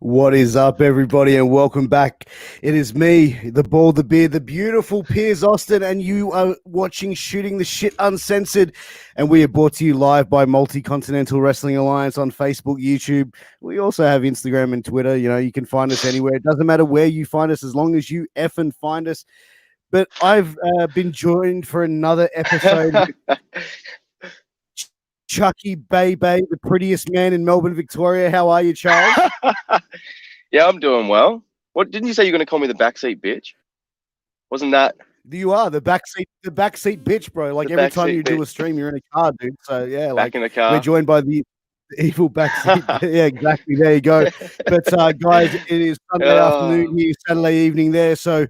What is up, everybody, and welcome back. It is me, the ball, the beard, the beautiful Piers Austin, and you are watching Shooting the Shit Uncensored. And we are brought to you live by Multi-Continental Wrestling Alliance on Facebook, YouTube. We also have Instagram and Twitter. You know, you can find us anywhere. It doesn't matter where you find us as long as you effing find us. But I've been joined for another episode with Chucky Bebe, the prettiest man in Melbourne, Victoria. How are you, Charles? Yeah, I'm doing well. What didn't you say you're going to call me the backseat bitch? Wasn't that You are the backseat bitch, bro. Like the every time backseat you do bitch a stream, you're in a car, dude. So yeah, back like in the we're car? joined by the evil backseat. Yeah, exactly. There you go. But guys, it is Sunday afternoon Oh, here, Saturday evening there. So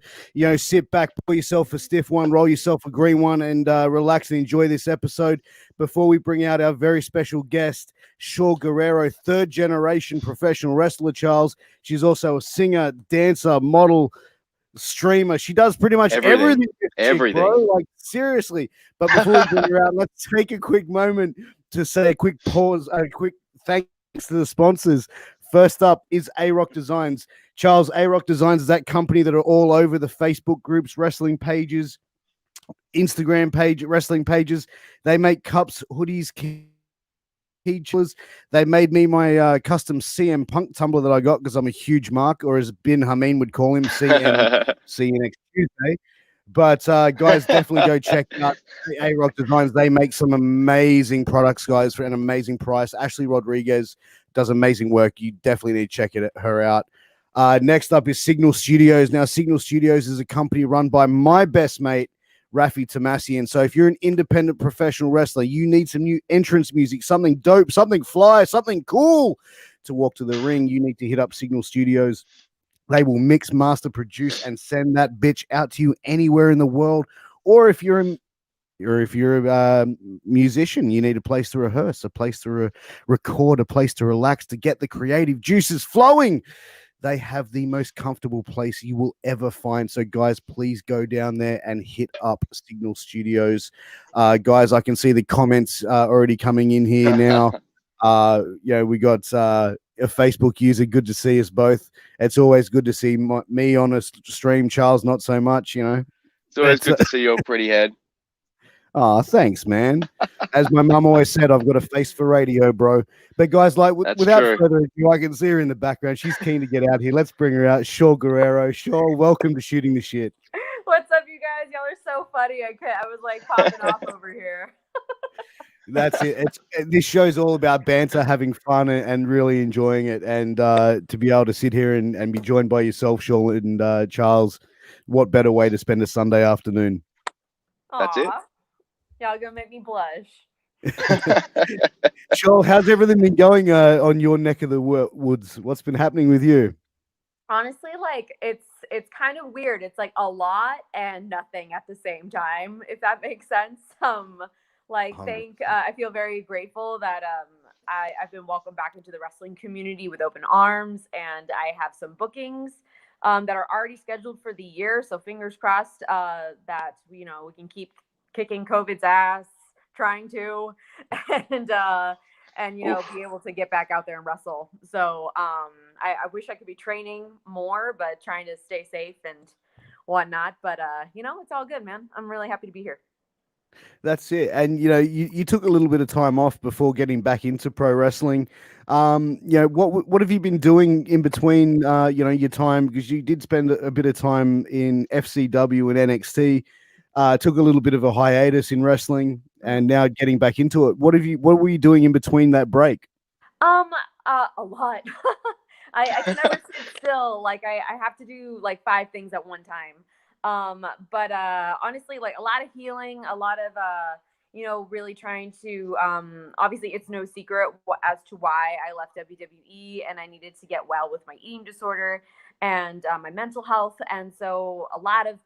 sit back, pour yourself a stiff one, roll yourself a green one, and relax and enjoy this episode. Before we bring out our very special guest, Shaul Guerrero, third generation professional wrestler. Charles, she's also a singer, dancer, model, streamer. She does pretty much everything, everything, this chick, bro. everything. Like seriously. But before we bring her out, let's take a quick moment to say a quick pause, a quick thanks to the sponsors. First up is A-Rock Designs. Charles, A-Rock Designs is that company that are all over the Facebook groups, wrestling pages, Instagram page, wrestling pages. They make cups, hoodies, keychains. They made me my custom CM Punk tumbler that I got because I'm a huge mark, or as Bin Hameen would call him, CMC next Tuesday. But guys, definitely go check out A-Rock Designs. They make some amazing products, guys, for an amazing price. Ashley Rodriguez does amazing work. You definitely need to check her out. Next up is Signal Studios. Now, Signal Studios is a company run by my best mate, Rafi Tomasi. And so if you're an independent professional wrestler, you need some new entrance music, something dope, something fly, something cool to walk to the ring, you need to hit up Signal Studios. They will mix, master, produce, and send that bitch out to you anywhere in the world. Or if you're a musician, you need a place to rehearse, a place to record, a place to relax, to get the creative juices flowing. They have the most comfortable place you will ever find. So, guys, please go down there and hit up Signal Studios. Guys, I can see the comments already coming in here now. We got a Facebook user. Good to see us both. It's always good to see me on a stream. Charles, not so much, It's always good to see your pretty head. Oh, thanks, man. As my mum always said, I've got a face for radio, bro. But guys, like That's without true. further ado, I can see her in the background. She's keen to get out here. Let's bring her out. Shaul Guerrero. Shaul, welcome to Shooting the Shit. What's up, you guys? Y'all are so funny. I was like popping off over here. That's it. This show's all about banter, having fun, and really enjoying it. And to be able to sit here and be joined by yourself, Shaul, and Charles, what better way to spend a Sunday afternoon? That's it. Y'all gonna make me blush. Shaul, how's everything been going on your neck of the woods? What's been happening with you? Honestly, like it's kind of weird. It's like a lot and nothing at the same time, if that makes sense. I feel very grateful that I've been welcomed back into the wrestling community with open arms, and I have some bookings that are already scheduled for the year. So fingers crossed that we can keep kicking COVID's ass, trying to, and be able to get back out there and wrestle. So I wish I could be training more, but trying to stay safe and whatnot. But it's all good, man. I'm really happy to be here. That's it. And you took a little bit of time off before getting back into pro wrestling. What have you been doing in between your time, because you did spend a bit of time in FCW and NXT, took a little bit of a hiatus in wrestling, and now getting back into it. What were you doing in between that break? A lot. I can never sit still. Like I have to do like 5 things at one time. But honestly, like a lot of healing, a lot of really trying to obviously it's no secret as to why I left WWE, and I needed to get well with my eating disorder and my mental health. And so a lot of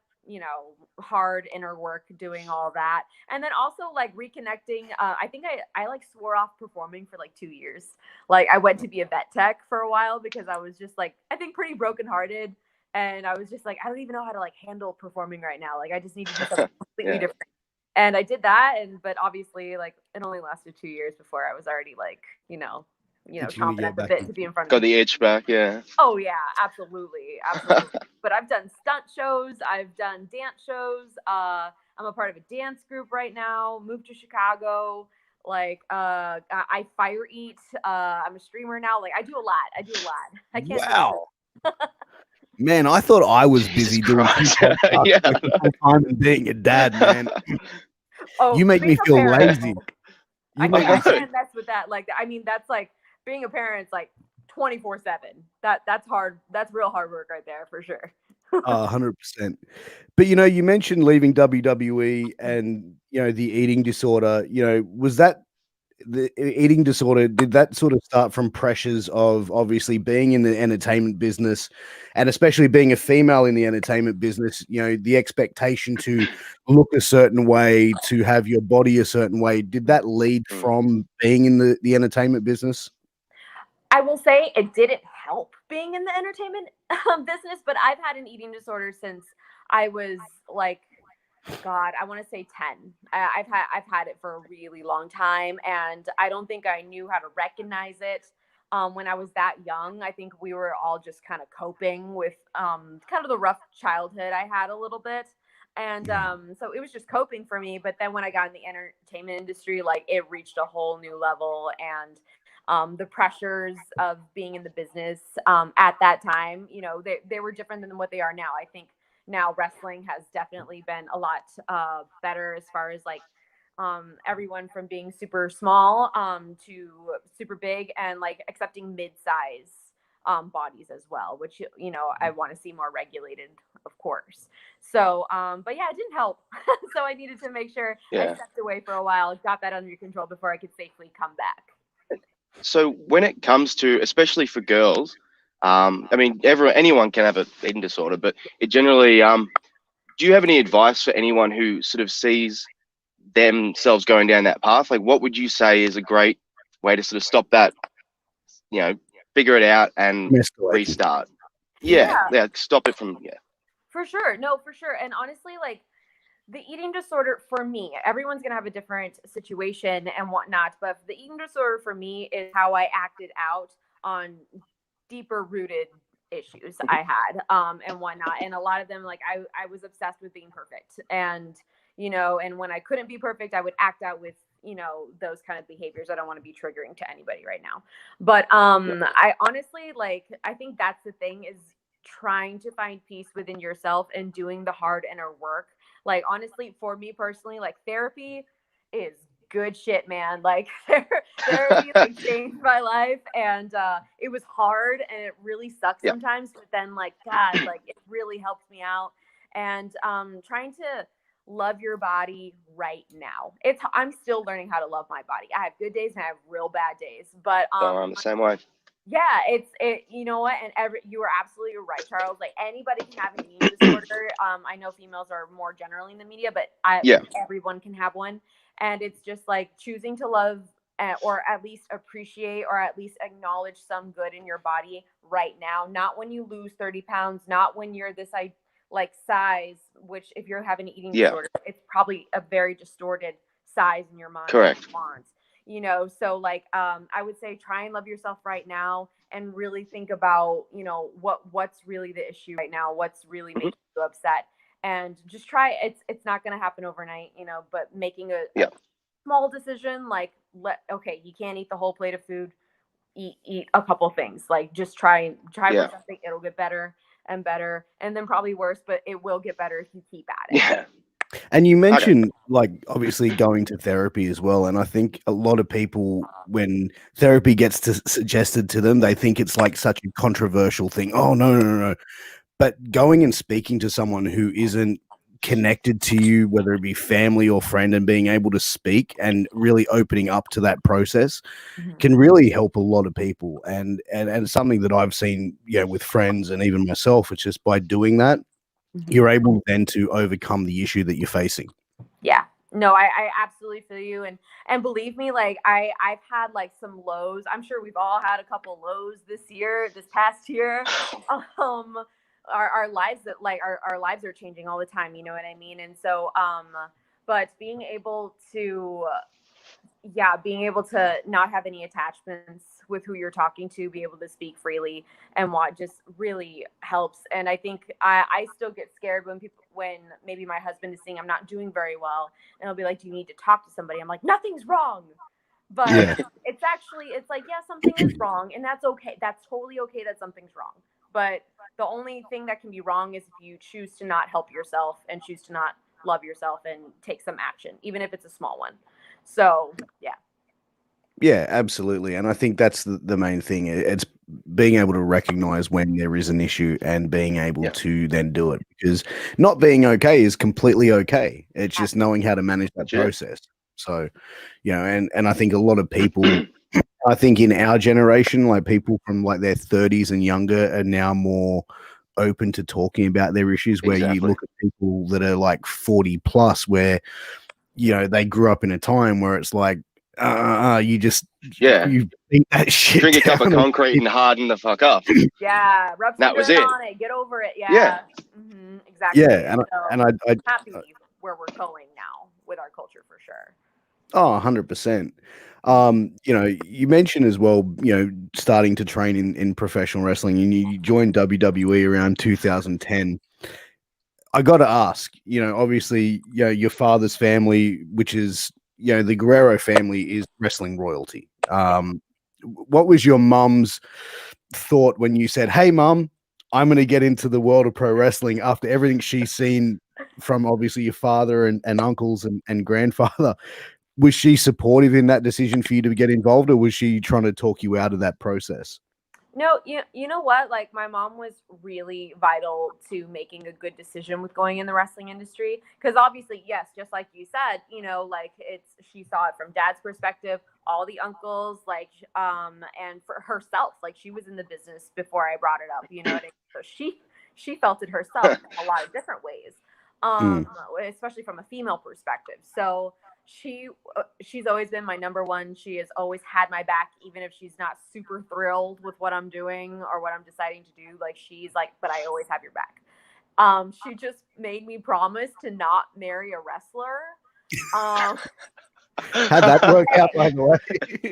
hard inner work doing all that, and then also like reconnecting. I think I like swore off performing for like 2 years. Like I went to be a vet tech for a while because I was just like, I think, pretty brokenhearted, and I was just like, I don't even know how to like handle performing right now. Like I just need to do something completely different. And I did that, but obviously like it only lasted 2 years before I was already like Itching to chomping at get the back bit in. to be in front of Got the the itch back, yeah. Oh yeah, absolutely, absolutely. But I've done stunt shows, I've done dance shows. I'm a part of a dance group right now. Moved to Chicago. Like, I fire eat. I'm a streamer now. Like, I do a lot. I can't say Wow. Man, I thought I was busy Jesus doing Christ. two podcasts Yeah. like the whole time and being a dad, man. Oh, You make me being a feel parent, lazy. I You make me can't mess with that. Like, I mean, that's like being a parent's like 24/7. That's hard. That's real hard work right there for sure. 100%. But you mentioned leaving WWE and the eating disorder. Was that the eating disorder? Did that sort of start from pressures of obviously being in the entertainment business, and especially being a female in the entertainment business? The expectation to look a certain way, to have your body a certain way. Did that lead from being in the entertainment business? I will say it didn't help being in the entertainment business, but I've had an eating disorder since I was like, God, I want to say 10. I've had it for a really long time, and I don't think I knew how to recognize it when I was that young. I think we were all just kind of coping with kind of the rough childhood I had a little bit. And so it was just coping for me. But then when I got in the entertainment industry, like it reached a whole new level. And the pressures of being in the business at that time, they were different than what they are now. I think now wrestling has definitely been a lot better as far as like everyone from being super small to super big and like accepting mid-size bodies as well, which I want to see more regulated, of course. So but yeah, it didn't help. So I needed to make sure I stepped away for a while, got that under control before I could safely come back. So when it comes to, especially for girls, I mean, anyone can have an eating disorder, but it generally, do you have any advice for anyone who sort of sees themselves going down that path? Like, what would you say is a great way to sort of stop that, figure it out and restart? Yeah, stop it from, For sure. No, for sure. And honestly, like the eating disorder for me, everyone's going to have a different situation and whatnot. But the eating disorder for me is how I acted out on deeper rooted issues I had and whatnot. And a lot of them, like I was obsessed with being perfect. And, and when I couldn't be perfect, I would act out with, those kind of behaviors. I don't want to be triggering to anybody right now. But I honestly, like, I think that's the thing is trying to find peace within yourself and doing the hard inner work. Like, honestly, for me personally, like therapy is good shit, man. Like therapy like changed my life, and it was hard and it really sucks sometimes, but then like God, like it really helped me out. And trying to love your body right now. I'm still learning how to love my body. I have good days and I have real bad days, but I'm the same way. Yeah, you know what, and you are absolutely right, Charles. Like anybody can have an eating disorder. I know females are more generally in the media, but everyone can have one, and it's just like choosing to love or at least appreciate or at least acknowledge some good in your body right now. Not when you lose 30 pounds, not when you're this like size, which if you're having an eating disorder, it's probably a very distorted size in your mind. Correct. So like I would say try and love yourself right now and really think about what's really the issue right now, what's really making you upset, and just try. It's not going to happen overnight, but making a small decision, like you can't eat the whole plate of food, eat a couple things, like just try with something. It'll get better and better, and then probably worse, but it will get better if you keep at it. And you mentioned like obviously going to therapy as well. And I think a lot of people, when therapy gets suggested to them, they think it's like such a controversial thing. Oh, no. But going and speaking to someone who isn't connected to you, whether it be family or friend, and being able to speak and really opening up to that process can really help a lot of people. And something that I've seen, with friends and even myself, it's just by doing that, you're able then to overcome the issue that you're facing. Yeah, no, I absolutely feel you. And believe me, like I've had like some lows. I'm sure we've all had a couple lows this past year. Our lives our lives are changing all the time. You know what I mean? And so, but being able to yeah, being able to not have any attachments with who you're talking to, be able to speak freely and what just really helps. And I think I still get scared when maybe my husband is seeing I'm not doing very well, and he'll be like, "Do you need to talk to somebody?" I'm like, "Nothing's wrong." But Yeah. it's like, yeah, something is wrong, and that's okay. That's totally okay that something's wrong. But the only thing that can be wrong is if you choose to not help yourself and choose to not love yourself and take some action, even if it's a small one. So, yeah. Yeah, absolutely. And I think that's the main thing. It's being able to recognize when there is an issue and being able to then do it, because not being okay is completely okay. It's just knowing how to manage that process. So, and I think a lot of people, I think in our generation, like people from like their 30s and younger are now more open to talking about their issues, where you look at people that are like 40 plus, where, they grew up in a time where it's like, you just you think that shit, drink a cup of concrete and harden the fuck up. Yeah, rub some dirt on it, get over it. Yeah. Mm-hmm, exactly. Yeah, and I'm happy where we're going now with our culture for sure. Oh, 100%. You mentioned as well, starting to train in professional wrestling, and you joined WWE around 2010. I got to ask, obviously, your father's family, which is, the Guerrero family, is wrestling royalty. What was your mum's thought when you said, "Hey, mum, I'm going to get into the world of pro wrestling," after everything she's seen from obviously your father and uncles and grandfather? Was she supportive in that decision for you to get involved, or was she trying to talk you out of that process? No, you know what? Like, my mom was really vital to making a good decision with going in the wrestling industry. Because obviously, yes, just like you said, like she saw it from dad's perspective, all the uncles, like, and for herself, like she was in the business before I brought it up, what I mean? So she felt it herself in a lot of different ways, especially from a female perspective. So she's always been my number one. She has always had my back, even if she's not super thrilled with what I'm doing or what I'm deciding to do. Like, she's like, "But I always have your back." She just made me promise to not marry a wrestler. How'd that work out, by the way?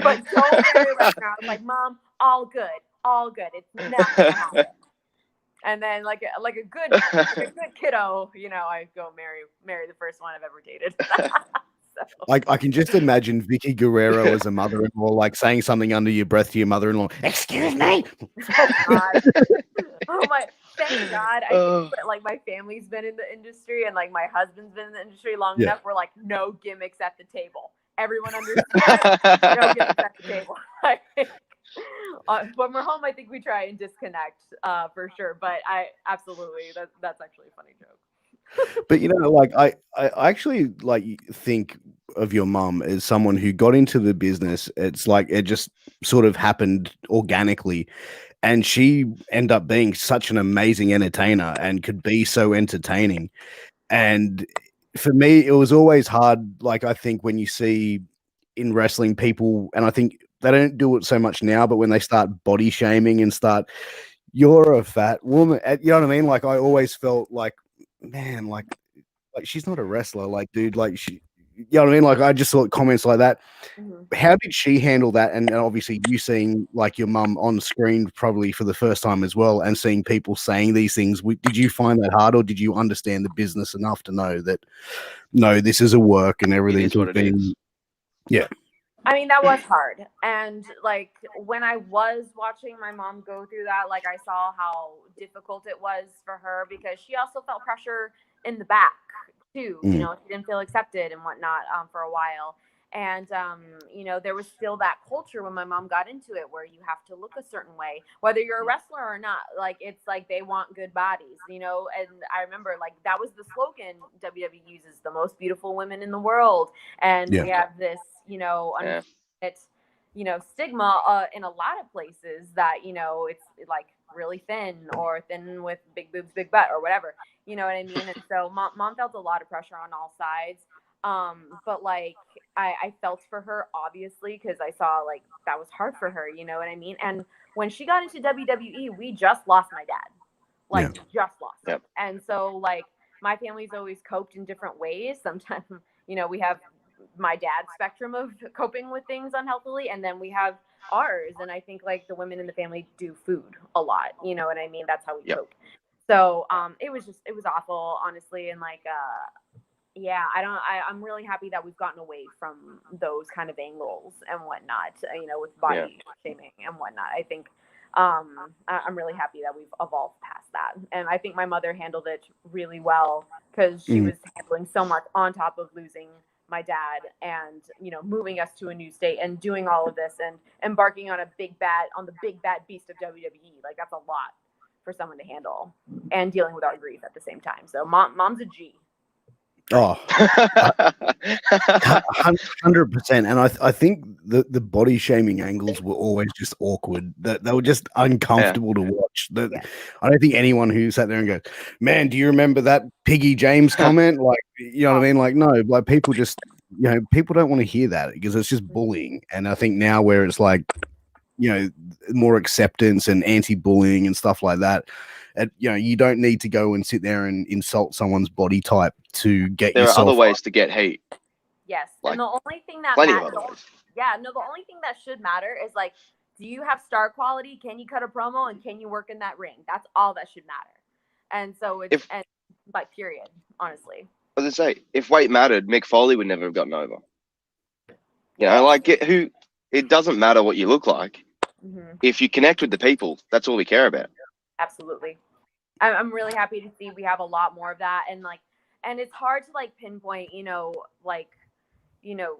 But don't marry a wrestler. I was like, "Mom, all good. It's not gonna happen." And then like a good kiddo, I go marry the first one I've ever dated. Like, I can just imagine Vickie Guerrero as a mother-in-law, like saying something under your breath to your mother-in-law. "Excuse me." Oh God. Oh my! Thank God. I think that, like, my family's been in the industry and like my husband's been in the industry long enough. We're like, no gimmicks at the table. Everyone understands. No gimmicks at the table. When we're home, I think we try and disconnect for sure. But I absolutely that's actually a funny joke. But like I actually like think of your mum as someone who got into the business. It's like it just sort of happened organically, and she ended up being such an amazing entertainer and could be so entertaining. And for me, it was always hard. Like, I think when you see in wrestling people, and I think they don't do it so much now, but when they start body shaming and start, "You're a fat woman," you know what I mean? Like, I always felt like, man, like she's not a wrestler, like, dude, like you know what I mean? Like, I just thought comments like that. Mm-hmm. How did she handle that? And obviously you seeing like your mum on screen probably for the first time as well, and seeing people saying these things, did you find that hard, or did you understand the business enough to know that, no, this is a work and everything has been, yeah. I mean, that was hard. And like, when I was watching my mom go through that, like, I saw how difficult it was for her, because she also felt pressure in the back too. She didn't feel accepted and whatnot for a while. And, there was still that culture when my mom got into it where you have to look a certain way, whether you're a wrestler or not. Like, it's like they want good bodies, and I remember, like, that was the slogan WWE uses: "The most beautiful women in the world." And we have this, stigma in a lot of places that, it's like really thin or thin with big boobs, big butt, or whatever, you know what I mean? And so mom felt a lot of pressure on all sides. But like, I felt for her, obviously, because I saw like that was hard for her, you know what I mean? And when she got into WWE, we just lost my dad, just lost him. And so like, my family's always coped in different ways. Sometimes, we have my dad's spectrum of coping with things unhealthily, and then we have ours. And I think like the women in the family do food a lot. You know what I mean? That's how we Yep. cope. So it was awful, honestly, and like yeah, I'm really happy that we've gotten away from those kind of angles and whatnot, you know, with body shaming and whatnot. I think I'm really happy that we've evolved past that. And I think my mother handled it really well because she was handling so much on top of losing my dad and, you know, moving us to a new state and doing all of this and embarking on the big bad beast of WWE. Like that's a lot for someone to handle and dealing with our grief at the same time. So mom's a G. Oh, 100%. And I think the body shaming angles were always just awkward. That they were just uncomfortable to watch. I don't think anyone who sat there and goes, "Man, do you remember that Piggy James comment?" Like, you know what I mean? Like, no, like people just, you know, people don't want to hear that because it's just bullying. And I think now where it's like, you know, more acceptance and anti-bullying and stuff like that. And, you know, you don't need to go and sit there and insult someone's body type to get There yourself. are other ways to get hate. Yes, Like, and the only thing that plenty of matters, other ways. the only thing that should matter is like, do you have star quality? Can you cut a promo and can you work in that ring? That's all that should matter. And so it's and like period, honestly. As I say, if weight mattered, Mick Foley would never have gotten over. You know, like it doesn't matter what you look like. If you connect with the people, that's all we care about. Absolutely. I'm really happy to see we have a lot more of that. And like, and it's hard to like pinpoint, you know, like, you know,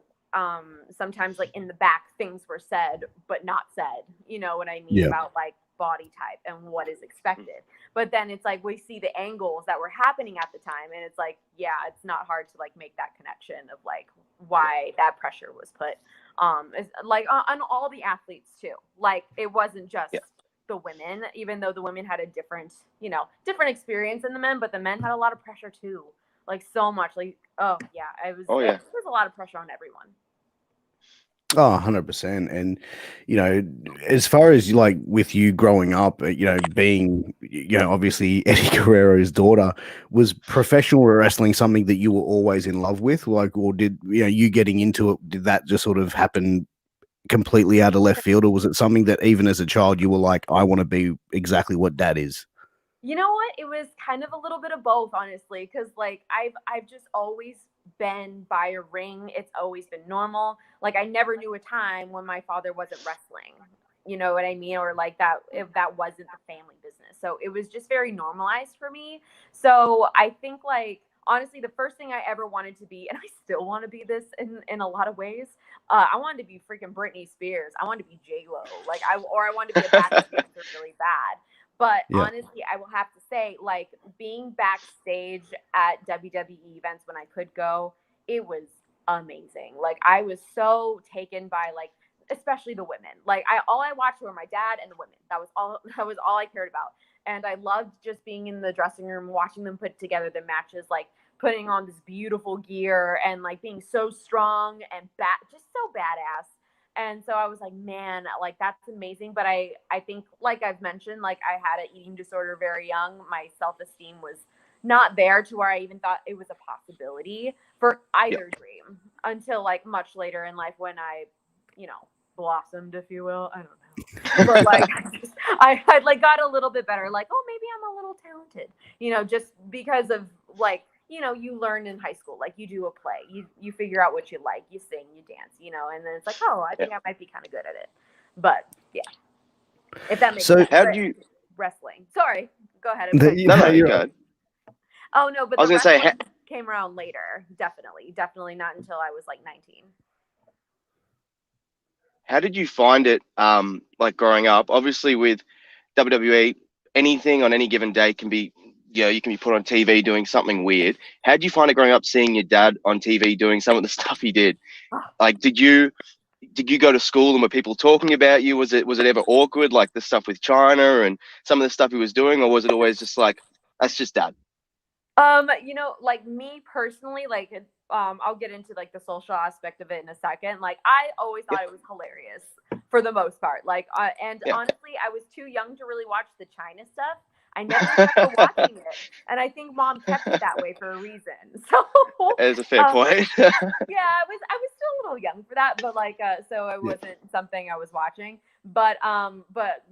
sometimes like in the back things were said, but not said, you know what I mean about like body type and what is expected. But then it's like, we see the angles that were happening at the time. And it's like, yeah, it's not hard to like make that connection of like why that pressure was put, like on all the athletes too. Like it wasn't just the women, even though the women had a different experience than the men, but the men had a lot of pressure too. Like so much, like, it was a lot of pressure on everyone. Oh, 100%. And, you know, as far as like with you growing up, you know, being, you know, obviously Eddie Guerrero's daughter, was professional wrestling something that you were always in love with? Like, or did, you know, you getting into it, did that just sort of happen completely out of left field? Or was it something that even as a child you were like, I want to be exactly what Dad is? You know what? It was kind of a little bit of both, honestly, because like I've just always been by a ring. It's always been normal. Like I never knew a time when my father wasn't wrestling. You know what I mean? Or like that, if that wasn't the family business. So it was just very normalized for me. So I think like honestly, the first thing I ever wanted to be, and I still want to be this in a lot of ways. I wanted to be freaking Britney Spears. I wanted to be J-Lo. Like I wanted to be a basketball dancer really bad. But honestly, I will have to say, like, being backstage at WWE events when I could go, it was amazing. Like, I was so taken by, like, especially the women. Like, all I watched were my dad and the women. That was all I cared about. And I loved just being in the dressing room, watching them put together the matches, like, putting on this beautiful gear and, like, being so strong and just so badass. And so I was like, man, like that's amazing. But I think, like I've mentioned, like I had an eating disorder very young. My self-esteem was not there to where I even thought it was a possibility for either dream until like much later in life when I, you know, blossomed, if you will. I don't know. But like I like got a little bit better. Like, oh, maybe I'm a little talented, you know, just because of like, you know, you learn in high school, like you do a play, you figure out what you like, you sing, you dance, you know, and then it's like, oh, I think I might be kind of good at it. But yeah, if that makes sense. How do you wrestling? Sorry, go ahead. No, you're good. Oh no, but I was the gonna say wrestling came around later. Definitely not until I was like 19. How did you find it? Like growing up, obviously with WWE, anything on any given day can be, you know, you can be put on TV doing something weird. How did you find it growing up seeing your dad on TV doing some of the stuff he did? Like, did you go to school and were people talking about you? Was it ever awkward, like the stuff with China and some of the stuff he was doing, or was it always just like, that's just Dad? You know, like me personally, like I'll get into like the social aspect of it in a second. Like I always thought it was hilarious for the most part. Like and honestly, I was too young to really watch the China stuff. I never remember watching it, and I think Mom kept it that way for a reason. So It's a fair point. yeah, I was still a little young for that, but like so it wasn't something I was watching. But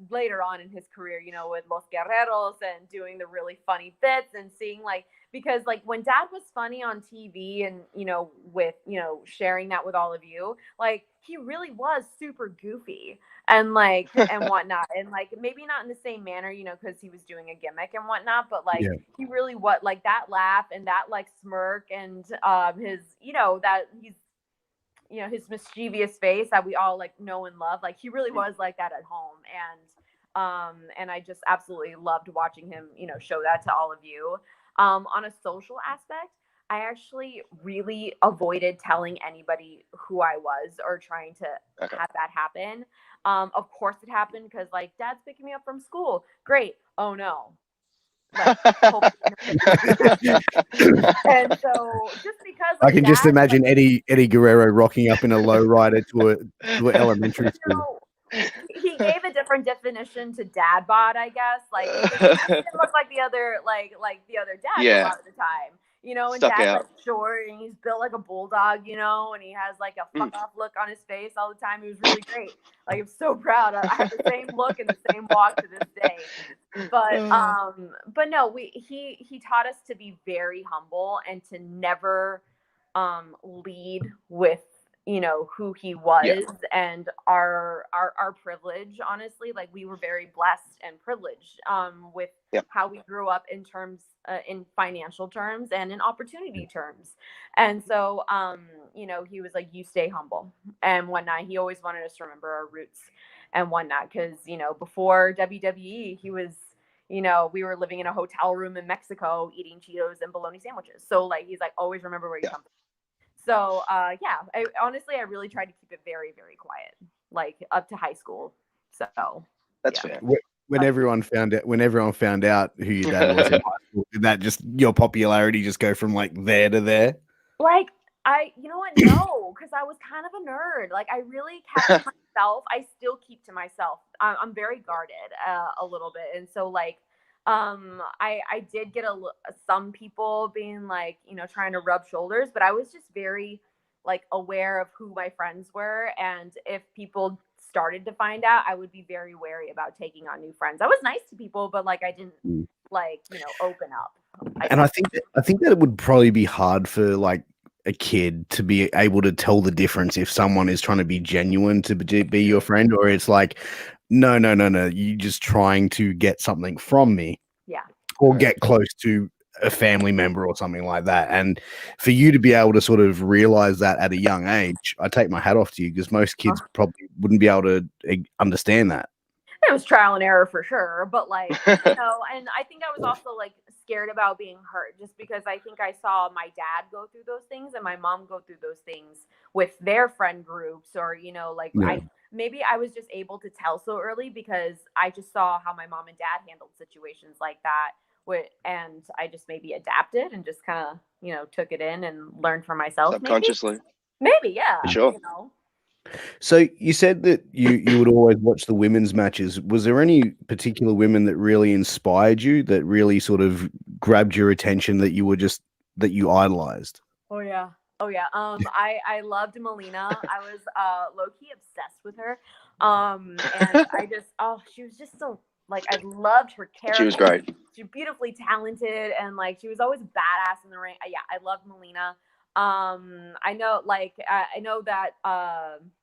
later on in his career, you know, with Los Guerreros and doing the really funny bits and seeing like, because like when Dad was funny on TV and, you know, with, you know, sharing that with all of you, like he really was super goofy and like and whatnot, and like maybe not in the same manner, you know, because he was doing a gimmick and whatnot, but like he really, what, like that laugh and that like smirk and his, you know, that he's, you know, his mischievous face that we all like know and love, like he really was like that at home. And I just absolutely loved watching him, you know, show that to all of you. On a social aspect, I actually really avoided telling anybody who I was or trying to have that happen. Of course it happened because like Dad's picking me up from school. Great. Oh no. Like, and so just because I can just imagine Eddie Guerrero rocking up in a lowrider to an elementary school. He gave a different definition to dad bod, I guess. Like he didn't look like the other like the other dads a lot of the time. You know, and Dad's like short and he's built like a bulldog, you know, and he has like a fuck off look on his face all the time. He was really great. Like I'm so proud. I have the same look and the same walk to this day. But no, he taught us to be very humble and to never lead with, you know, who he was and our privilege. Honestly, like we were very blessed and privileged with how we grew up in terms in financial terms and in opportunity terms. And so you know, he was like, you stay humble and whatnot. He always wanted us to remember our roots and whatnot, because, you know, before WWE he was, you know, we were living in a hotel room in Mexico eating Cheetos and bologna sandwiches. So like he's like, always remember where you come from. So, I honestly really tried to keep it very, very quiet, like up to high school. So that's fair. When everyone found out who your dad was in high school, did that just, your popularity just go from like there to there? Like you know what? No, because I was kind of a nerd. Like I really kept to myself. I still keep to myself. I'm very guarded a little bit. And so like, I did get some people being like, you know, trying to rub shoulders, but I was just very like aware of who my friends were. And if people started to find out, I would be very wary about taking on new friends. I was nice to people, but like I didn't like, you know, open up. And I think that it would probably be hard for like a kid to be able to tell the difference if someone is trying to be genuine to be your friend, or it's like, no, you're just trying to get something from me, or get close to a family member or something like that. And for you to be able to sort of realize that at a young age, I take my hat off to you, because most kids probably wouldn't be able to understand that. It was trial and error for sure, but like, you know, and I think I was also like scared about being hurt, just because I think I saw my dad go through those things and my mom go through those things with their friend groups, or, you know, like maybe I was just able to tell so early because I just saw how my mom and dad handled situations like that. And I just maybe adapted and just kind of, you know, took it in and learned for myself. Subconsciously. Maybe yeah. For sure. You know? So you said that you would always watch the women's matches. Was there any particular women that really inspired you, that really sort of grabbed your attention, that you idolized? Oh yeah. I loved Melina. I was low-key obsessed with her. And I just she was just so, like, I loved her character. She was great. She was beautifully talented, and like she was always badass in the ring. Yeah, I loved Melina. I know that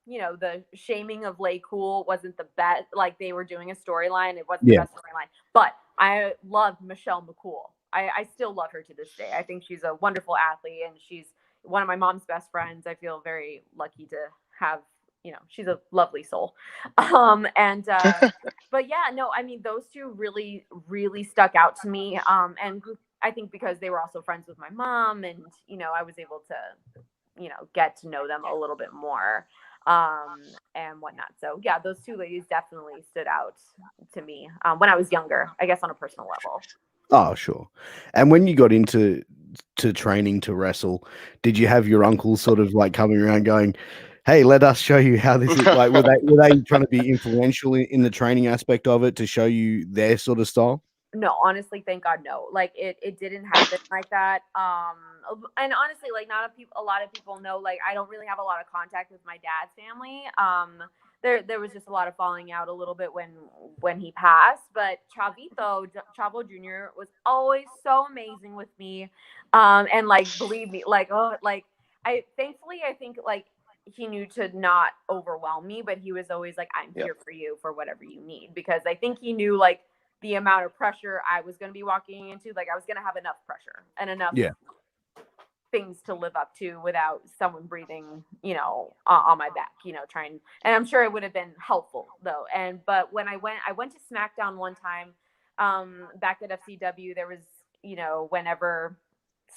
you know, the shaming of Lay Cool wasn't the best. Like they were doing a storyline, it wasn't the best storyline. But I loved Michelle McCool. I still love her to this day. I think she's a wonderful athlete, and she's one of my mom's best friends. I feel very lucky to have, you know, she's a lovely soul. But yeah, no, I mean, those two really, really stuck out to me. And I think because they were also friends with my mom, and, you know, I was able to, you know, get to know them a little bit more, and whatnot. So yeah, those two ladies definitely stood out to me when I was younger, I guess, on a personal level. Oh, sure. And when you got into training to wrestle, did you have your uncle sort of like coming around going, hey, let us show you how this is? Like, were they trying to be influential in the training aspect of it to show you their sort of style? No, honestly, thank God, no. Like it didn't happen like that. And honestly, like not a lot of people know. Like I don't really have a lot of contact with my dad's family. There was just a lot of falling out a little bit when he passed. But Chavo Jr. was always so amazing with me. And like believe me, like I think like he knew to not overwhelm me, but he was always like, I'm Yeah. here for you for whatever you need, because I think he knew like the amount of pressure I was going to be walking into. Like I was going to have enough pressure and enough things to live up to without someone breathing, on my back, trying. And I'm sure it would have been helpful though. But when I went to SmackDown one time, back at FCW, there was, whenever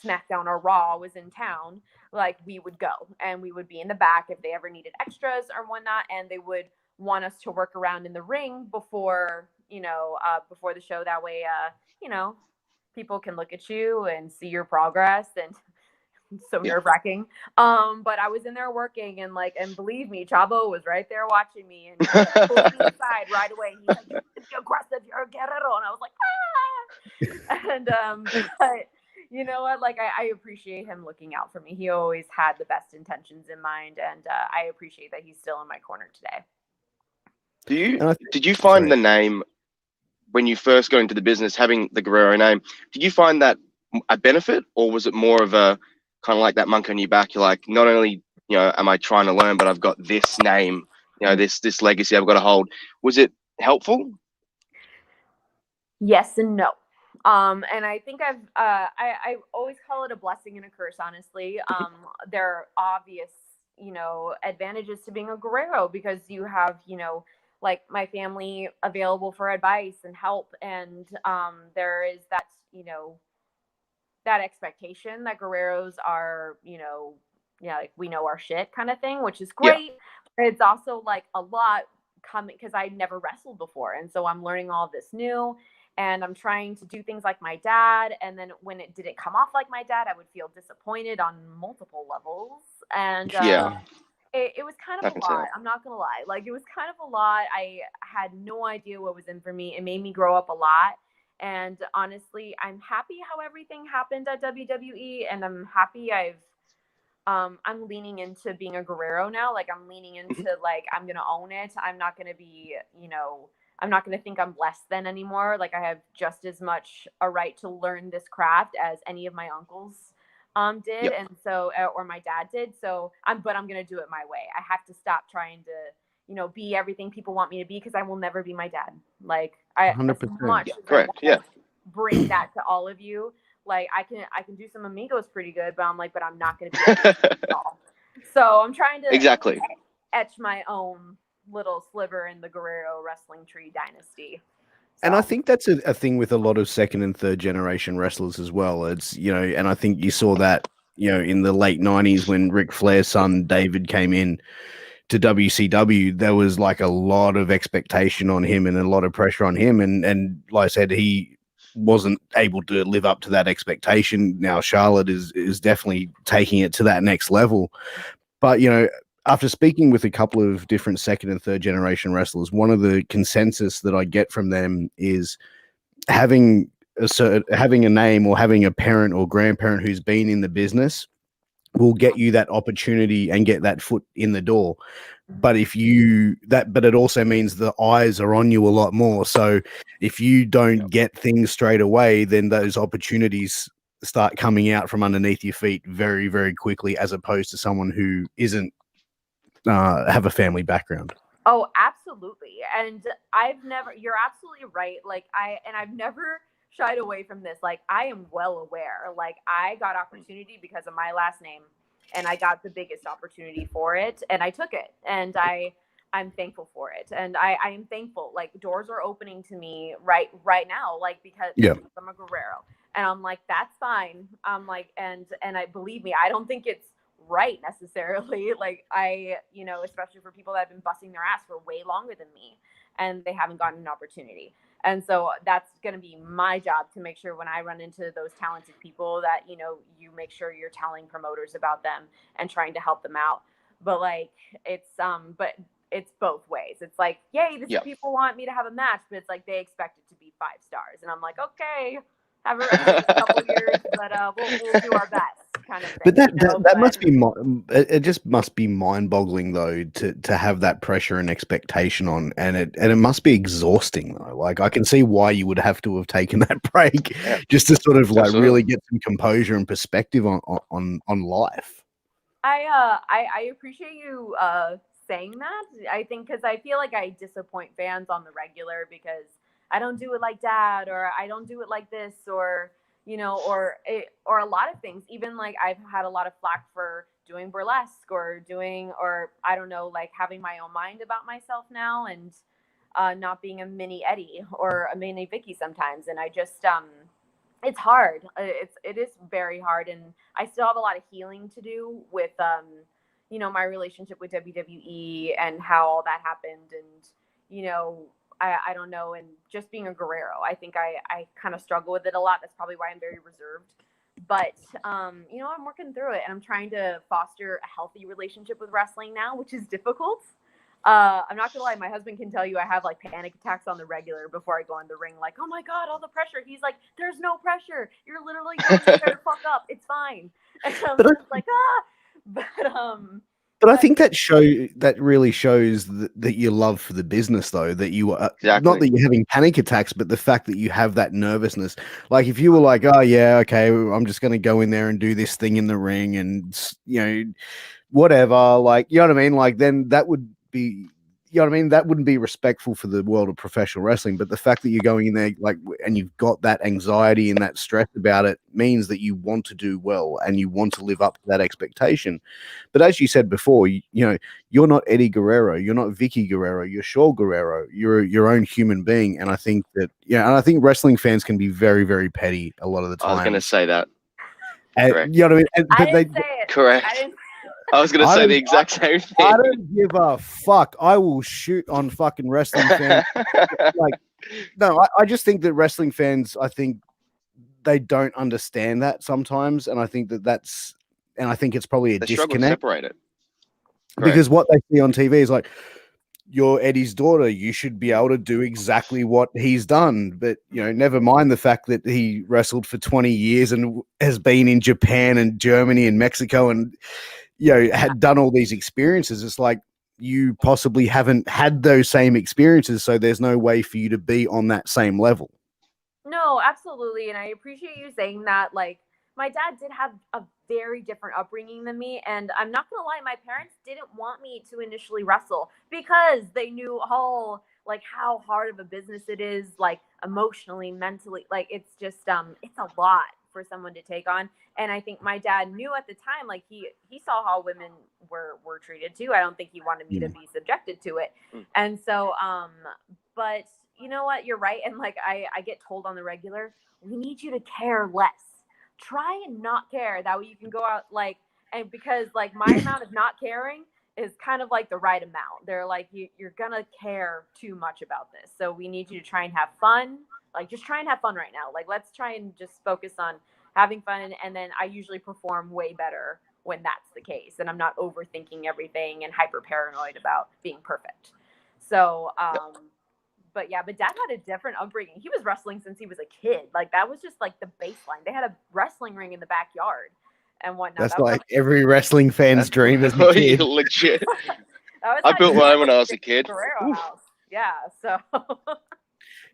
SmackDown or Raw was in town, like we would go and we would be in the back if they ever needed extras or whatnot, and they would want us to work around in the ring before the show. That way, people can look at you and see your progress, and so nerve wracking. But I was in there working, and believe me, Chavo was right there watching me and pulled me aside right away. He's like, "You're aggressive, you're a Guerrero," and I was like, ah. And but you know what? Like I appreciate him looking out for me. He always had the best intentions in mind, and I appreciate that he's still in my corner today. Did you find the name when you first got into the business, having the Guerrero name? Did you find that a benefit, or was it more of a kind of like that monkey on your back? You're like, not only am I trying to learn, but I've got this name, this legacy I've got to hold. Was it helpful? Yes and no. And I think I always call it a blessing and a curse, honestly. There are obvious, advantages to being a Guerrero, because you have, like my family available for advice and help. And there is that, that expectation that Guerreros are, like we know our shit kind of thing, which is great. Yeah. It's also like a lot coming because I never wrestled before. And so I'm learning all of this new. And I'm trying to do things like my dad. And then when it didn't come off like my dad, I would feel disappointed on multiple levels. And it was kind of a lot. I'm not going to lie. Like, it was kind of a lot. I had no idea what was in for me. It made me grow up a lot. And honestly, I'm happy how everything happened at WWE. And I'm happy I'm leaning into being a Guerrero now. Like, I'm leaning into, like, I'm going to own it. I'm not going to be, I'm not going to think I'm less than anymore. Like, I have just as much a right to learn this craft as any of my uncles did. Yep. And so, or my dad did. So but I'm going to do it my way. I have to stop trying to, be everything people want me to be, because I will never be my dad. Like, 100%. Correct. Yeah. Bring that to all of you. Like, I can do some amigos pretty good, but I'm like, but I'm not going to be at all. So I'm trying to etch my own little sliver in the Guerrero wrestling tree dynasty. So. And I think that's a thing with a lot of second and third generation wrestlers as well. It's, and I think you saw that, in the late 90s when Ric Flair's son David came in to WCW, there was like a lot of expectation on him and a lot of pressure on him. And like I said, he wasn't able to live up to that expectation. Now Charlotte is definitely taking it to that next level. But, after speaking with a couple of different second and third generation wrestlers, one of the consensus that I get from them is having a name or having a parent or grandparent who's been in the business will get you that opportunity and get that foot in the door. But but it also means the eyes are on you a lot more. So if you don't get things straight away, then those opportunities start coming out from underneath your feet very, very quickly, as opposed to someone who isn't have a family background. Oh, absolutely. And you're absolutely right. Like I've never shied away from this. Like, I am well aware, like, I got opportunity because of my last name, and I got the biggest opportunity for it, and I took it, and I'm thankful for it. And I am thankful, like, doors are opening to me right now, like, because I'm a Guerrero, and I'm like, that's fine. I'm like, and I believe me, I don't think it's right necessarily. Like, especially for people that have been busting their ass for way longer than me, and they haven't gotten an opportunity. And so that's going to be my job to make sure when I run into those talented people that, you make sure you're telling promoters about them and trying to help them out. But like, it's both ways. It's like, yay, people want me to have a match, but it's like they expect it to be 5 stars. And I'm like, okay, have a couple years, but we'll do our best, kind of thing. But that you know? that must be it just must be mind-boggling though to have that pressure and expectation on, and it must be exhausting though. Like I can see why you would have to have taken that break just to sort of like really get some composure and perspective on life. I appreciate you saying that. I think because I feel like I disappoint fans on the regular because I don't do it like Dad, or I don't do it like this, or or a lot of things. Even like I've had a lot of flack for doing burlesque or I don't know, like having my own mind about myself now, and not being a mini Eddie or a mini Vickie sometimes. And I just it's hard. It is very hard, and I still have a lot of healing to do with my relationship with WWE and how all that happened, and I don't know, and just being a Guerrero, I think I kind of struggle with it a lot. That's probably why I'm very reserved. But I'm working through it, and I'm trying to foster a healthy relationship with wrestling now, which is difficult. I'm not gonna lie, my husband can tell you I have like panic attacks on the regular before I go in the ring, like, oh my God, all the pressure. He's like, there's no pressure. You're literally going in there to fuck up. It's fine. And I'm just like, But I think that really shows that your love for the business, though, that you are not that you're having panic attacks, but the fact that you have that nervousness. Like if you were like, oh yeah, okay, I'm just going to go in there and do this thing in the ring and, whatever, like, you know what I mean? Like then that would be, you know what I mean? That wouldn't be respectful for the world of professional wrestling. But the fact that you're going in there, like, and you've got that anxiety and that stress about it means that you want to do well and you want to live up to that expectation. But as you said before, you're not Eddie Guerrero, you're not Vickie Guerrero, you're Shaul Guerrero. You're your own human being. And I think that, and I think wrestling fans can be very, very petty a lot of the time. I was going to say that. Correct. You know what I mean? I didn't say it. Correct. I was going to say the exact same thing. I don't give a fuck. I will shoot on fucking wrestling fans. I just think that wrestling fans, I think they don't understand that sometimes. And I think I think it's probably a disconnect. Struggle to separate it. Because what they see on TV is like, you're Eddie's daughter. You should be able to do exactly what he's done. But, never mind the fact that he wrestled for 20 years and has been in Japan and Germany and Mexico and, had done all these experiences. It's like you possibly haven't had those same experiences. So there's no way for you to be on that same level. No, absolutely. And I appreciate you saying that. Like, my dad did have a very different upbringing than me. And I'm not going to lie, my parents didn't want me to initially wrestle because they knew how hard of a business it is, like emotionally, mentally, like it's just, it's a lot for someone to take on. And I think my dad knew at the time, like he saw how women were treated too. I don't think he wanted me to be subjected to it. And so, but you know what, you're right. And like, I get told on the regular, we need you to care less. Try and not care. That way you can go out and because like my amount of not caring is kind of like the right amount. They're like, you're going to care too much about this. So we need you to try and have fun. Like, just try and have fun right now. Like, let's try and just focus on having fun. And then I usually perform way better when that's the case. And I'm not overthinking everything and hyper paranoid about being perfect. So, but Dad had a different upbringing. He was wrestling since he was a kid. Like, that was just like the baseline. They had a wrestling ring in the backyard and whatnot. That's like every wrestling fan's dream as a kid. Legit. I built mine when I was a kid. Guerrero house. Yeah.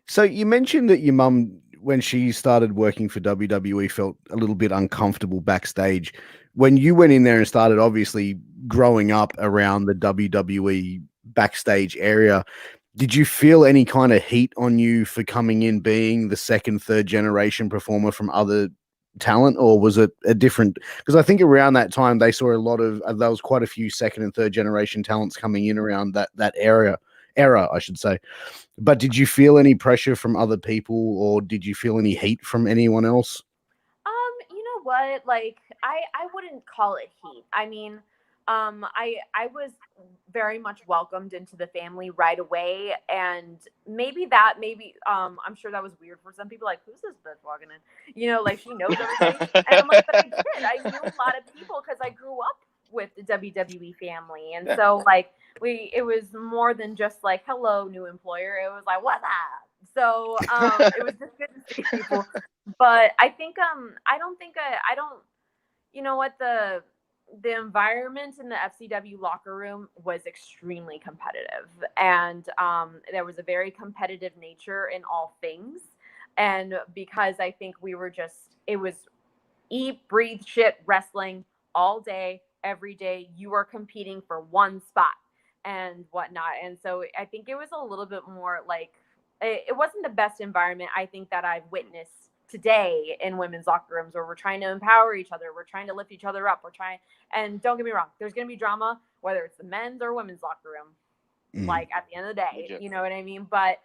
So you mentioned that your mum, when she started working for WWE, felt a little bit uncomfortable backstage. When you went in there and started obviously growing up around the WWE backstage area, did you feel any kind of heat on you for coming in being the second, third generation performer from other talent, or was it a different? Because I think around that time they saw a lot of there was quite a few second and third generation talents coming in around that era, I should say. But did you feel any pressure from other people, or did you feel any heat from anyone else? You know what? Like, I wouldn't call it heat. I mean, I was very much welcomed into the family right away, and maybe I'm sure that was weird for some people. Like, who's this bitch walking in? Like, she knows everything. And I'm like, but I did. I knew a lot of people because I grew up with the WWE family, and so like it was more than just like, hello, new employer. It was like, what's up? So it was just good to see people. But I think I don't, you know what, the environment in the FCW locker room was extremely competitive, and there was a very competitive nature in all things. And because I think it was eat, breathe, shit wrestling all day, every day. You are competing for one spot and whatnot. And so I think it was a little bit more like, it wasn't the best environment I think that I've witnessed today in women's locker rooms, where we're trying to empower each other, we're trying to lift each other up, and don't get me wrong, there's going to be drama, whether it's the men's or women's locker room, like at the end of the day, you know what I mean? But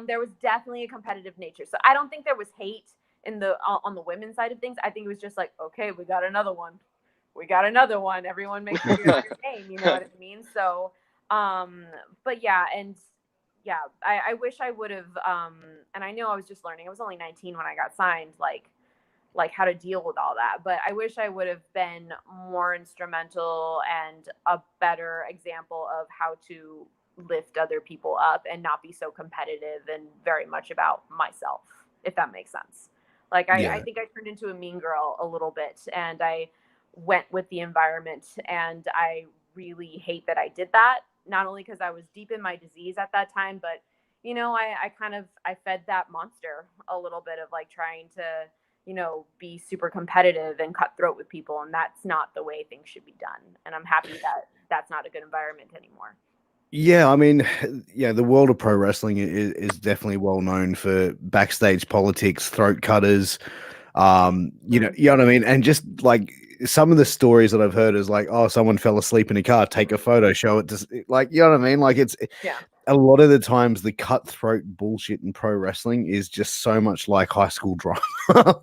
there was definitely a competitive nature. So I don't think there was hate on the women's side of things. I think it was just like, okay, we got another one. Everyone make sure you're on your game. You know what I mean? So, but yeah, and yeah, I wish I would have, and I know I was just learning. I was only 19 when I got signed, like how to deal with all that. But I wish I would have been more instrumental and a better example of how to lift other people up and not be so competitive and very much about myself, if that makes sense. Like, I think I turned into a mean girl a little bit, and I went with the environment, and I really hate that I did that. Not only because I was deep in my disease at that time, but, you know, I fed that monster a little bit of like trying to, you know, be super competitive and cutthroat with people. And that's not the way things should be done. And I'm happy that that's not a good environment anymore. Yeah, I mean, yeah, the world of pro wrestling is definitely well known for backstage politics, throat cutters, you know what I mean? And just like some of the stories that I've heard is like, oh, someone fell asleep in a car, take a photo, show it to, like, you know what I mean? Like, it's a lot of the times the cutthroat bullshit in pro wrestling is just so much like high school drama.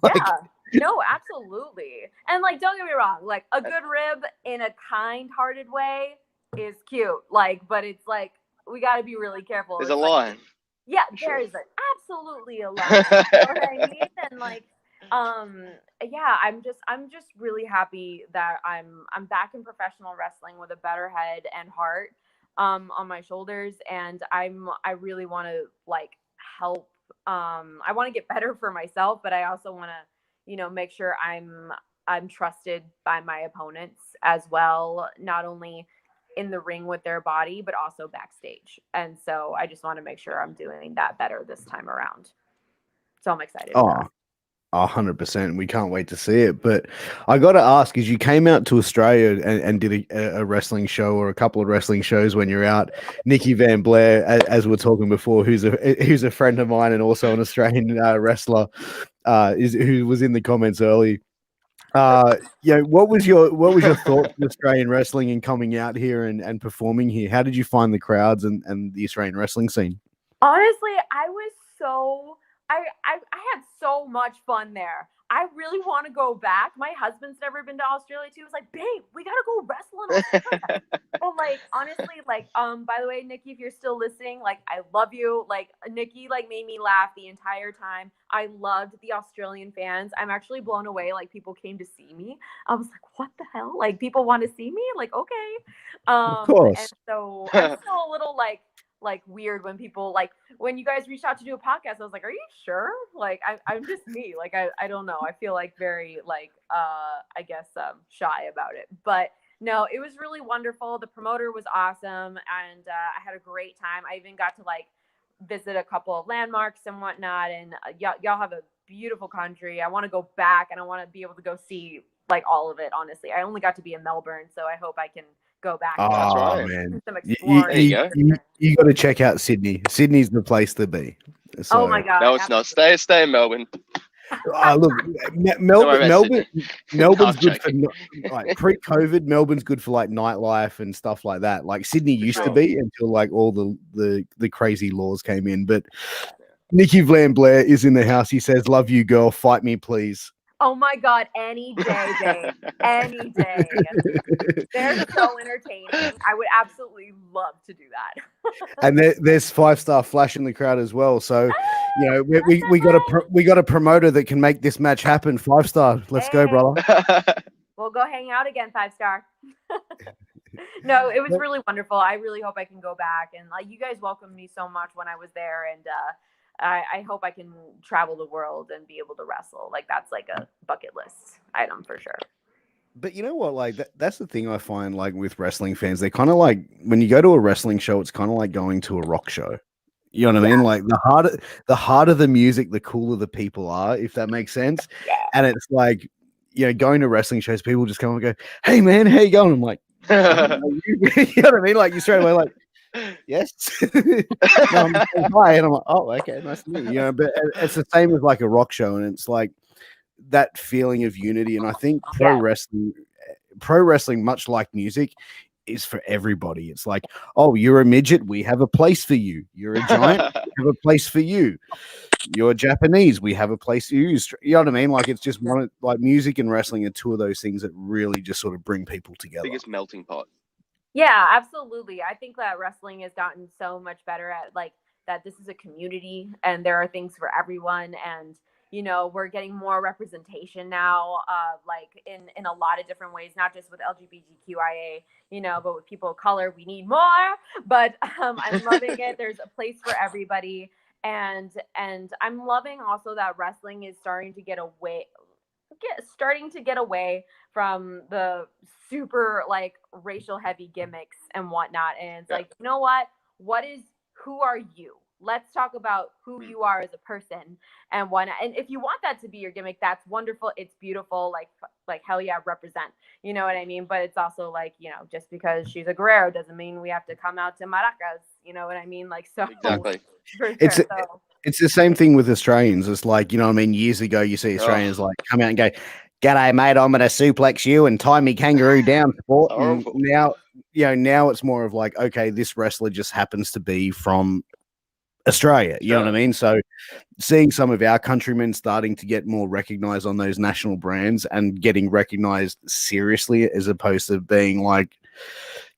Like, yeah. No, absolutely. And like, don't get me wrong, like a good rib in a kind-hearted way is cute. Like, but it's like, we got to be really careful. There's it's a like, line. Yeah, there is absolutely a line. You know what I mean? And like, yeah, I'm just really happy that I'm back in professional wrestling with a better head and heart on my shoulders, and I really want to like help. I want to get better for myself, but I also want to, you know, make sure I'm trusted by my opponents as well, not only in the ring with their body, but also backstage. And so I just want to make sure I'm doing that better this time around. So I'm excited. oh, 100%. We can't wait to see it. But I got to ask, as you came out to Australia and did a wrestling show or a couple of wrestling shows when you're out, Nikki Van Blair, as we're talking before, who's a friend of mine and also an Australian wrestler, who was in the comments early. Yeah, what was your thoughts on Australian wrestling and coming out here and performing here? How did you find the crowds and the Australian wrestling scene? Honestly, I had so much fun there. I really want to go back. My husband's never been to Australia too. He was like, babe, we gotta go wrestle in Australia. But like, honestly, like, by the way, Nikki, if you're still listening, like, I love you. Like, Nikki, like, made me laugh the entire time. I loved the Australian fans. I'm actually blown away. Like, people came to see me. I was like, what the hell? Like, people want to see me? Like, okay. Of course. And so I'm still a little like weird when people, like, when you guys reached out to do a podcast, I was like, are you sure? Like, I'm just me. Like, I don't know. I feel like very like, I guess, shy about it, but no, it was really wonderful. The promoter was awesome. And, I had a great time. I even got to like visit a couple of landmarks and whatnot. And y'all have a beautiful country. I want to go back, and I want to be able to go see like all of it. Honestly, I only got to be in Melbourne, so I hope I can go back. That's Oh right. man, Some you exploring. got to check out Sydney. Sydney's the place to be. So, Oh my god! No, it's not. Stay in Melbourne. look, Melbourne's good for joking. like pre-COVID. Melbourne's good for like nightlife and stuff like that. Like Sydney used to sure. be until like all the crazy laws came in. But Nikki Van Blair is in the house. He says, "Love you, girl. Fight me, please." Oh my god, any day, babe. Any day. They're so entertaining. I would absolutely love to do that. And there's 5-star Flash in the crowd as well. So, you know, we got a promoter that can make this match happen. 5-star. Let's go, brother. We'll go hang out again, 5-star. No, it was really wonderful. I really hope I can go back. And like, you guys welcomed me so much when I was there. And I hope I can travel the world and be able to wrestle. Like that's like a bucket list item for sure. But you know what? Like that's the thing I find like with wrestling fans, they kind of like when you go to a wrestling show, it's kind of like going to a rock show. You know what I mean? Like the harder the music, the cooler the people are, if that makes sense. Yeah. And it's like, going to wrestling shows, people just come and go, "Hey man, how you going?" I'm like, "Don't know you." You know what I mean? Like you straight away, like, yes. No, I'm saying hi, and I'm like, "Oh, okay, nice to meet you." But it's the same with like a rock show, and it's like that feeling of unity. And I think pro wrestling, much like music, is for everybody. It's like, oh, you're a midget, we have a place for you. You're a giant, we have a place for you. You're Japanese, we have a place for you. You know what I mean? Like it's just one of, like music and wrestling are two of those things that really just sort of bring people together. Biggest melting pot. Yeah, absolutely. I think that wrestling has gotten so much better at like that this is a community and there are things for everyone, and we're getting more representation now, like in a lot of different ways, not just with LGBTQIA, but with people of color. We need more, but I'm loving it. There's a place for everybody, and I'm loving also that wrestling is starting to get away from the super like racial heavy gimmicks and whatnot. And it's like, you know what? Who are you? Let's talk about who you are as a person and whatnot. And if you want that to be your gimmick, that's wonderful. It's beautiful. Like hell yeah, represent. You know what I mean? But it's also like, just because she's a Guerrero doesn't mean we have to come out to maracas. You know what I mean? Like, so Exactly. for sure. It's the same thing with Australians. It's like, you know what I mean? Years ago, you see Australians like come out and go, "G'day, mate, I'm going to suplex you and tie me kangaroo down, sport." And now, now it's more of like, okay, this wrestler just happens to be from Australia. You know what I mean? So seeing some of our countrymen starting to get more recognized on those national brands and getting recognized seriously as opposed to being like,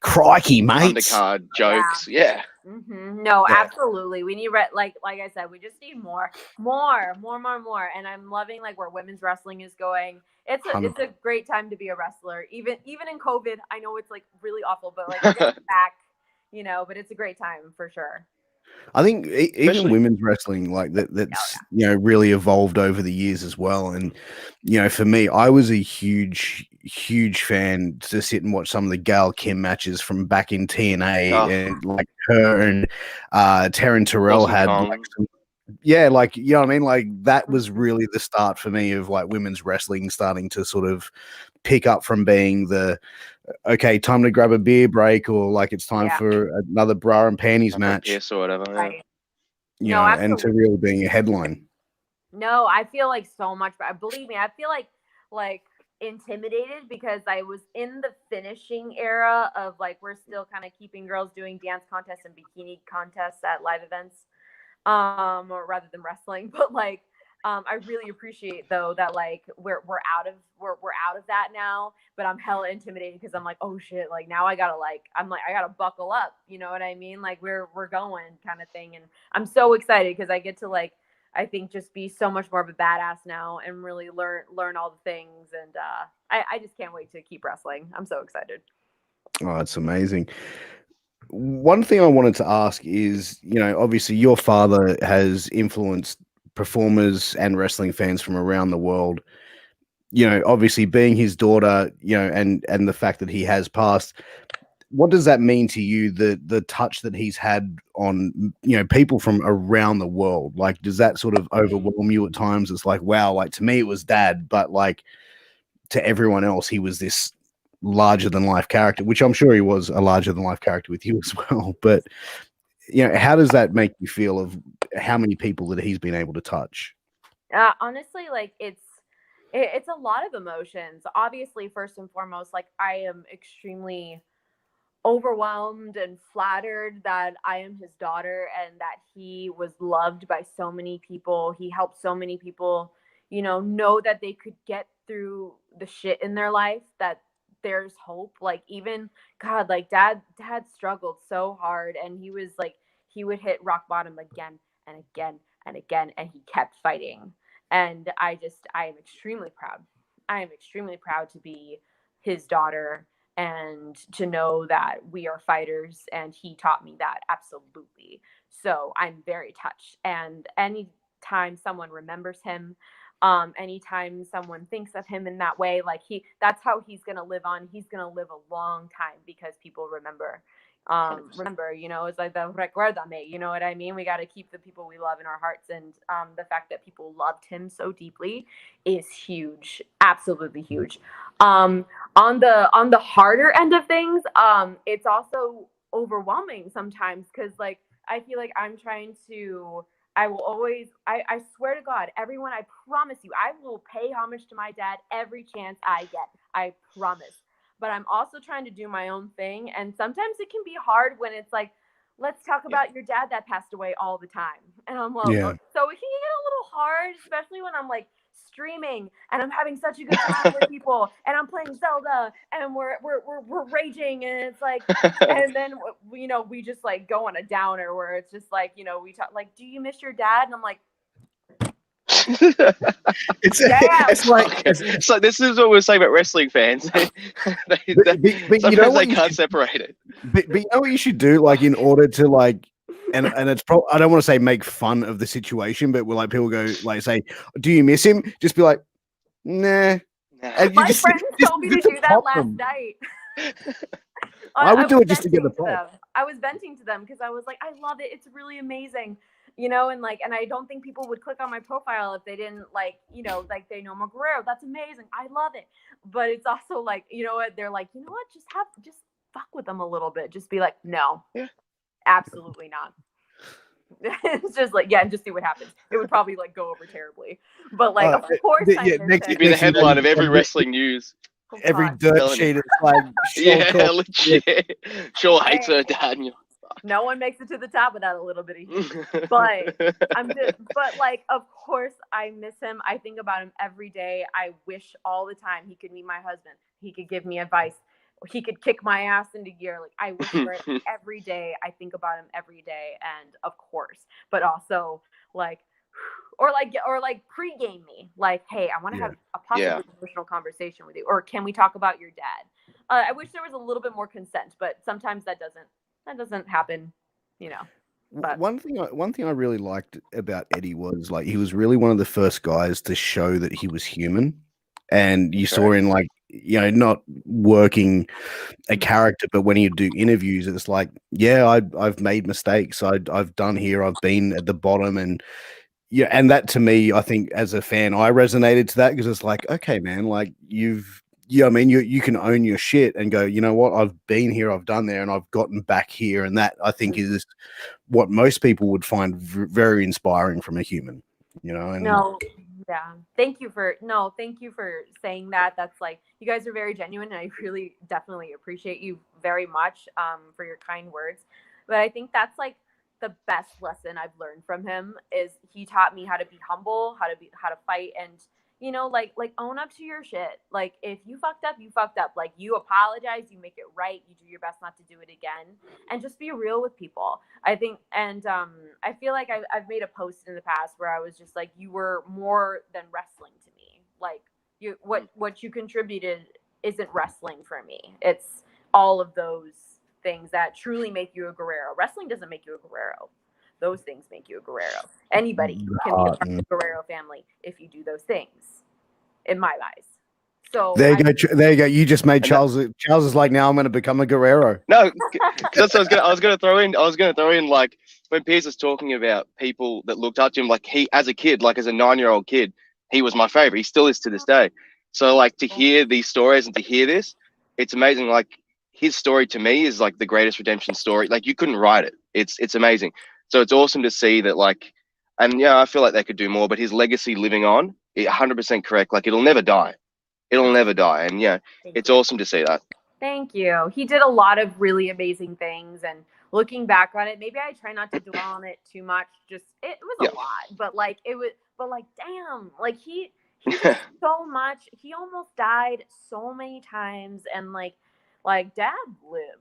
crikey, mate. Undercard jokes. Yeah. Mm-hmm. No, absolutely. We need like I said, we just need more. And I'm loving like where women's wrestling is going. It's a great time to be a wrestler. Even in COVID, I know it's like really awful, but like we're getting back, but it's a great time for sure. I think even women's wrestling like that's really evolved over the years as well. And for me, I was a huge fan to sit and watch some of the Gail Kim matches from back in TNA, and like her and Taryn Terrell had like some, like, you know what I mean? Like that was really the start for me of like women's wrestling starting to sort of pick up from being the okay, time to grab a beer break, or like it's time for another bra and panties match, Piers or whatever. Right. And to really being a headline. No, I feel like so much. Believe me, I feel like intimidated because I was in the finishing era of like we're still kind of keeping girls doing dance contests and bikini contests at live events, rather than wrestling. But like, I really appreciate though that like we're out of that now. But I'm hella intimidated because I'm like, oh shit, like now I gotta I gotta buckle up. You know what I mean? Like we're going kind of thing, and I'm so excited because I get to like, I think just be so much more of a badass now and really learn all the things. And I just can't wait to keep wrestling. I'm so excited. Oh, it's amazing. One thing I wanted to ask is, obviously your father has influenced performers and wrestling fans from around the world. Obviously being his daughter, and the fact that he has passed, what does that mean to you, the touch that he's had on, people from around the world? Like, does that sort of overwhelm you at times? It's like, wow, like to me it was dad, but like to everyone else, he was this larger than life character, which I'm sure he was a larger than life character with you as well. But, how does that make you feel of how many people that he's been able to touch? Honestly, like it's a lot of emotions. Obviously, first and foremost, like I am extremely overwhelmed and flattered that I am his daughter and that he was loved by so many people. He helped so many people, know that they could get through the shit in their life, that there's hope. Like even God, like dad struggled so hard, and he was like, he would hit rock bottom again and again and again, and he kept fighting. And I am extremely proud. I am extremely proud to be his daughter and to know that we are fighters, and he taught me that absolutely. So I'm very touched. And anytime someone remembers him, anytime someone thinks of him in that way, like that's how he's going to live on. He's going to live a long time because people remember. It's like the recuérdame, you know what I mean? We got to keep the people we love in our hearts. And the fact that people loved him so deeply is huge. Absolutely huge. On the harder end of things, it's also overwhelming sometimes, because like I feel like I'm trying to, I will always, I swear to God, everyone, I promise you, I will pay homage to my dad every chance I get. I promise. But I'm also trying to do my own thing. And sometimes it can be hard when it's like, let's talk about your dad that passed away all the time. And I'm like, Yeah. so it can get a little hard, especially when I'm like streaming and I'm having such a good time with people and I'm playing Zelda and we're raging, and it's like, and then we just like go on a downer where it's just like, we talk like, do you miss your dad? And I'm like, it's like so this is what we're saying about wrestling fans. but Sometimes they can't separate it. But you know what you should do, like, in order to like, and it's probably, I don't want to say make fun of the situation, but we're like, people go like, say, do you miss him? Just be like, nah. And my friends told me to do that last night. I would do it just to get the pop. I was venting to them because I was like, I love it. It's really amazing. And I don't think people would click on my profile if they didn't like they know I'm a Guerrero. That's amazing. I love it. But it's also like, what? They're like, what? Just fuck with them a little bit. Just be like, no, absolutely not. It's just like, and just see what happens. It would probably like go over terribly. But like, of course, it'd be the headline of every wrestling news. Every dirt sheet is like, legit. Shaul hates her dad. No one makes it to the top without a little bit of heat. But but like, of course I miss him. I think about him every day. I wish all the time he could meet my husband. He could give me advice. He could kick my ass into gear. Like, I wish for it every day. I think about him every day. And of course, but also like, or pregame me. Like, hey, I want to have a possibly emotional conversation with you. Or can we talk about your dad? I wish there was a little bit more consent, but sometimes that doesn't happen, But one thing I really liked about Eddie was like, he was really one of the first guys to show that he was human, and you saw in like, not working a character, but when you do interviews, it's like, I've made mistakes. I've done here. I've been at the bottom, and and that to me, I think as a fan, I resonated to that, because it's like, okay, man, like you can own your shit and go, you know what, I've been here, I've done there, and I've gotten back here. And that, I think, is what most people would find very inspiring from a human, And thank you for saying that. That's like, you guys are very genuine, and I really definitely appreciate you very much for your kind words. But I think that's like the best lesson I've learned from him, is he taught me how to be humble, how to fight, and like own up to your shit. Like, if you fucked up, you fucked up. Like, you apologize, you make it right, you do your best not to do it again, and just be real with people. I think, and I feel like I've made a post in the past where I was just like, you were more than wrestling to me. Like, what you contributed isn't wrestling for me. It's all of those things that truly make you a Guerrero. Wrestling doesn't make you a Guerrero. Those things make you a Guerrero. Anybody can be a part of the Guerrero family if you do those things, in my eyes. So there you go. You just made Charles. Charles is like, now I'm going to become a Guerrero. No, that's what I was going to throw in. I was going to throw in, like, when Piers was talking about people that looked up to him, like, he, as a kid, like as a 9-year-old kid, he was my favorite. He still is to this day. So like, to hear these stories and to hear this, it's amazing. Like, his story to me is like the greatest redemption story. Like, you couldn't write it. It's amazing. So it's awesome to see that, like, and I feel like they could do more, but his legacy living on, 100% correct. Like, it'll never die. It'll never die. And it's awesome to see that. Thank you. He did a lot of really amazing things, and looking back on it, maybe I try not to dwell on it too much. Just, it was a lot, but like, damn, like he did so much. He almost died so many times, and like Dad lived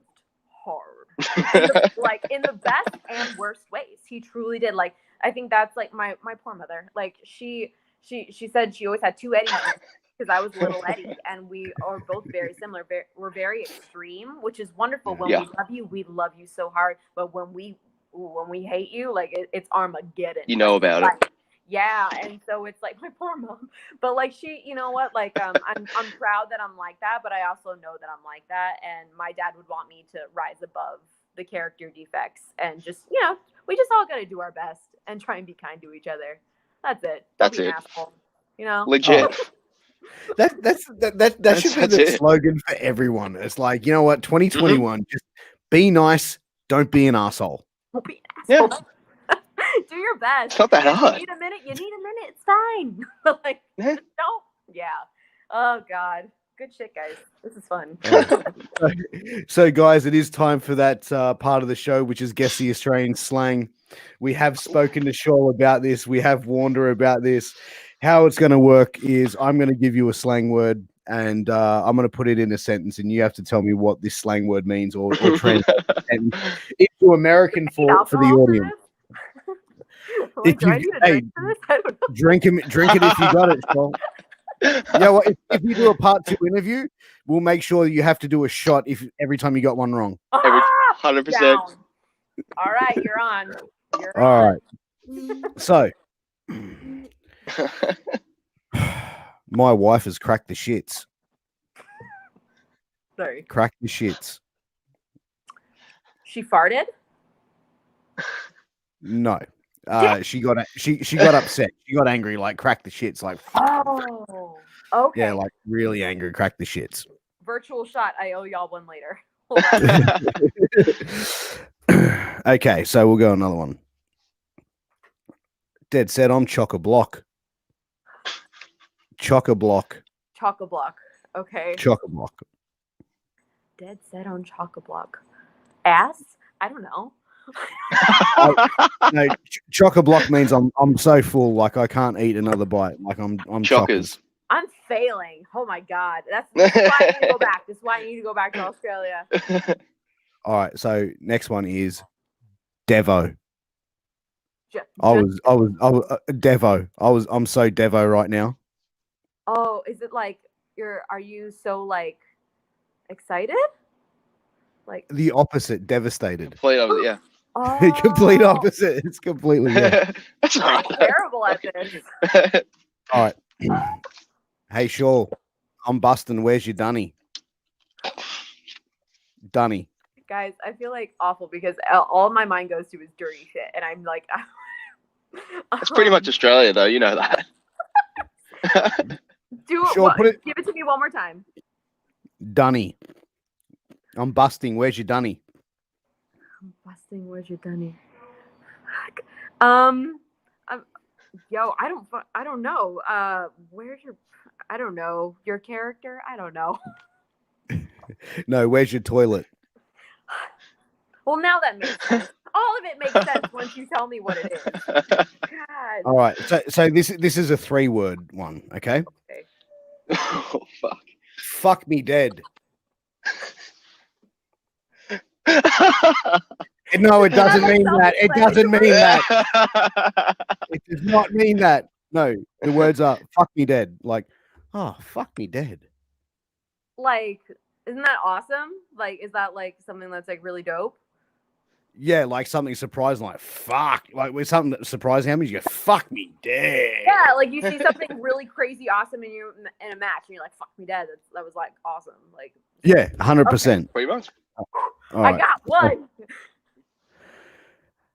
hard, like in the best and worst ways. He truly did. Like, I think that's like my poor mother. Like, she said she always had two Eddies, because I was little Eddie, and we are both very similar. We're very extreme, which is wonderful. When we love you so hard, but when we when we hate you, like it's Armageddon. You know about it. Like, yeah, and so it's like my poor mom, but like she, you know what, like I'm proud that I'm like that, but I also know that I'm like that, and my dad would want me to rise above the character defects and just, you know, we just all got to do our best and try and be kind to each other. That's it. Don't That's be an it. asshole, you know. Legit. That should be the slogan for everyone. It's like, you know what, 2021, just be nice, don't be an asshole. Don't be an asshole. Do your best. It's not that hard. You need a minute. It's fine. But like, just don't. Yeah. Oh God. Good shit, guys. This is fun. So, guys, it is time for that part of the show, which is Guess the Australian Slang. We have spoken to Shaul about this. We have warned her about this. How it's going to work is I'm going to give you a slang word, and I'm going to put it in a sentence, and you have to tell me what this slang word means, or translate it into American for the audience. Like, do I need to drink for this? I don't know. Drink it if you got it, Shaul. You know what? If you do a part 2 interview, we'll make sure you have to do a shot every time you got one wrong. 100%. All right, you're on. All right. So, my wife has cracked the shits. Sorry. Cracked the shits. She farted? No. She got upset. She got angry, like cracked the shits, like oh, okay. Yeah, like really angry, cracked the shits. Virtual shot. I owe y'all one later. Okay, so we'll go another one. Dead set on chock-a-block. Chock-a-block. Chock-a-block. Okay. Chock-a-block. Dead set on chock-a-block. Ass? I don't know. No, chock-a-block means I'm so full, like I can't eat another bite. Like I'm chockers. I'm failing. Oh my God. That's why I need to go back. This is why I need to go back to Australia. All right, so next one is Devo. I'm so Devo right now. Oh, is it like are you so like excited? Like the opposite, devastated. Complete opposite, yeah. Oh. Complete opposite. It's completely That's I'm right. terrible at this. All right. Hey, Shaul, I'm busting. Where's your dunny? Dunny. Guys, I feel like awful because all my mind goes to is dirty shit, and I'm like, That's pretty much Australia, though. You know that. Give it to me one more time. Dunny. I'm busting. Where's your dunny? I'm busting. Where's your dunny? Fuck. Yo, I don't know. Where's your? I don't know. Your character? I don't know. No, where's your toilet? Well, now that makes sense. All of it makes sense once you tell me what it is. God. All right. So this is a 3-word one. Okay. Okay. Oh fuck. Fuck me dead. No, it doesn't mean that. It doesn't mean that. It does not mean that. No, the words are fuck me dead. Like, oh, fuck me dead. Like, isn't that awesome? Like, is that like something that's like really dope? Yeah, like something surprising, like fuck, like with something that surprising happens, you go fuck me dead. Yeah, like you see something really crazy awesome in a match, and you're like, "Fuck me dead." That was like awesome. Like, yeah, 100%. Pretty much. I got one.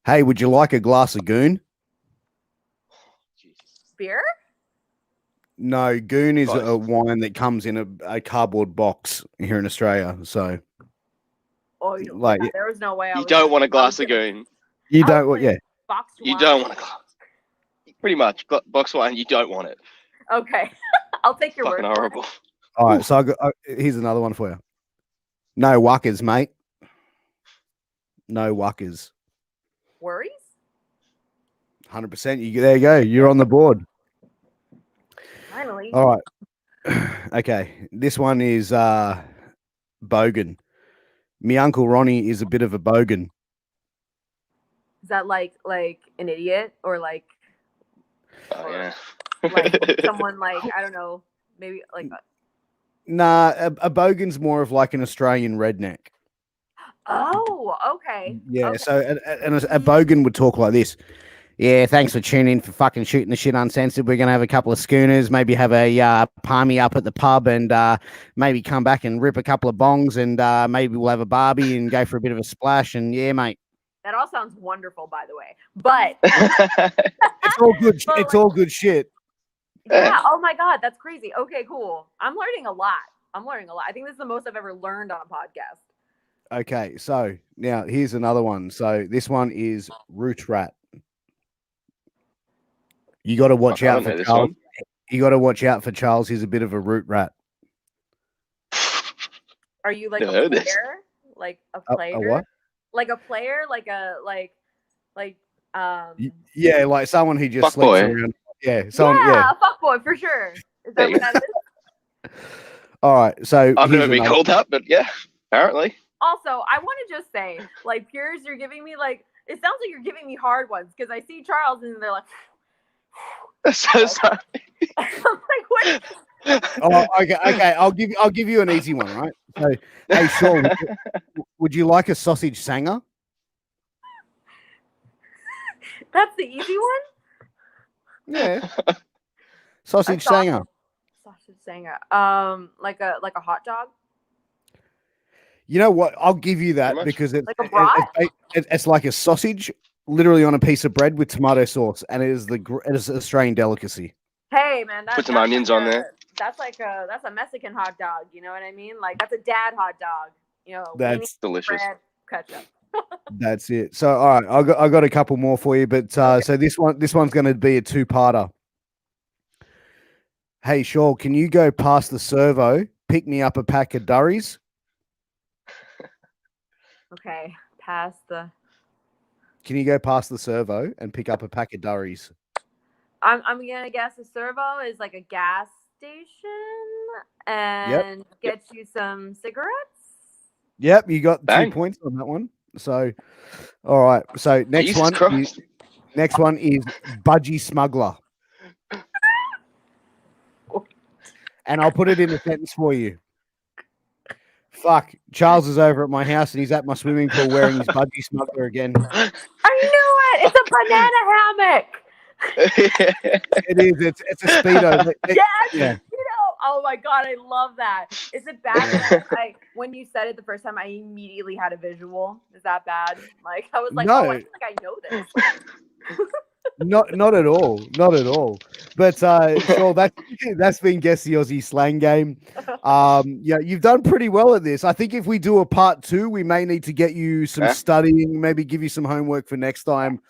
Hey, would you like a glass of goon? Beer? No, goon is a wine that comes in a cardboard box here in Australia. So, oh, like, there was no way. You don't want a glass of goon. You don't want, yeah. Boxed You wine. don't want a glass. Pretty much, box wine. You don't want it. Okay, I'll take your word. Fucking horrible. All right, so here's another one for you. No wuckers, mate. No wuckers. Worries? 100%. There you go. You're on the board. Finally. All right. Okay. This one is bogan. Me Uncle Ronnie is a bit of a bogan. Is that like an idiot or like? Oh yeah. Like someone like I don't know, maybe like. Nah, a bogan's more of like an Australian redneck. Oh, okay. Yeah. Okay. So and a bogan would talk like this. Yeah, thanks for tuning in for fucking shooting the shit uncensored. We're gonna have a couple of schooners, maybe have a palmy up at the pub, and maybe come back and rip a couple of bongs, and maybe we'll have a barbie and go for a bit of a splash. And yeah, mate, That all sounds wonderful, by the way. But it's all good. But, It's all good shit. yeah. Oh my God, that's crazy. Okay, cool. I'm learning a lot. I think this is the most I've ever learned on a podcast. Okay, so now here's another one. So this one is root rat. You got to watch I out don't for know this Charles. one. You got to watch out for Charles. He's a bit of a root rat. Are you like Never a heard this. player? Like a A player? what? Like a player? Yeah, like someone who just Fuck sleeps boy. around. Yeah, someone. yeah, Yeah. a fuckboy for sure. Is that what that is? All right. So I've here's never been another- called that, but yeah, apparently. Also, I want to just say, like, Piers, you're giving me like it sounds like you're giving me hard ones because I see Charles and they're like, So sorry. I'm like, what? Oh, okay. I'll give you an easy one, right? So, hey, Shaul, would you like a sausage sanger? That's the easy one. Yeah. Sausage I thought- sanger. Sausage sanger. Like a hot dog. You know what? I'll give you that Pretty much. because it's Like a brat? it's like a sausage, literally on a piece of bread with tomato sauce, and it is it is an Australian delicacy. Hey man, Put some onions on there. That's a Mexican hot dog. You know what I mean? Like that's a dad hot dog. You know, That's Delicious. bread, ketchup. that's it. So, all right, I got a couple more for you, but so this one's going to be a two-parter. Hey, Shaul, can you go past the servo, pick me up a pack of durries? Okay, pass the. Can you go past the servo and pick up a pack of durries? I'm gonna guess a servo is like a gas station and get you some cigarettes. Yep, you got Bang. 2 points on that one. So, all right. So next Jesus one, Christ. next one is budgie smuggler, and I'll put it in a sentence for you. Fuck, Charles is over at my house and he's at my swimming pool wearing his budgie smuggler again. I knew it. It's a banana hammock. It is. It's a speedo. Yes. Yeah. You know. Oh my God, I love that. Is it bad? When you said it the first time, I immediately had a visual. Is that bad? Like I was like, No. oh, I feel like I know this. Not at all. Not at all. But sure, that's been Guess the Aussie Slang Game. Yeah, you've done pretty well at this. I think if we do a part 2, we may need to get you some Yeah. studying, maybe give you some homework for next time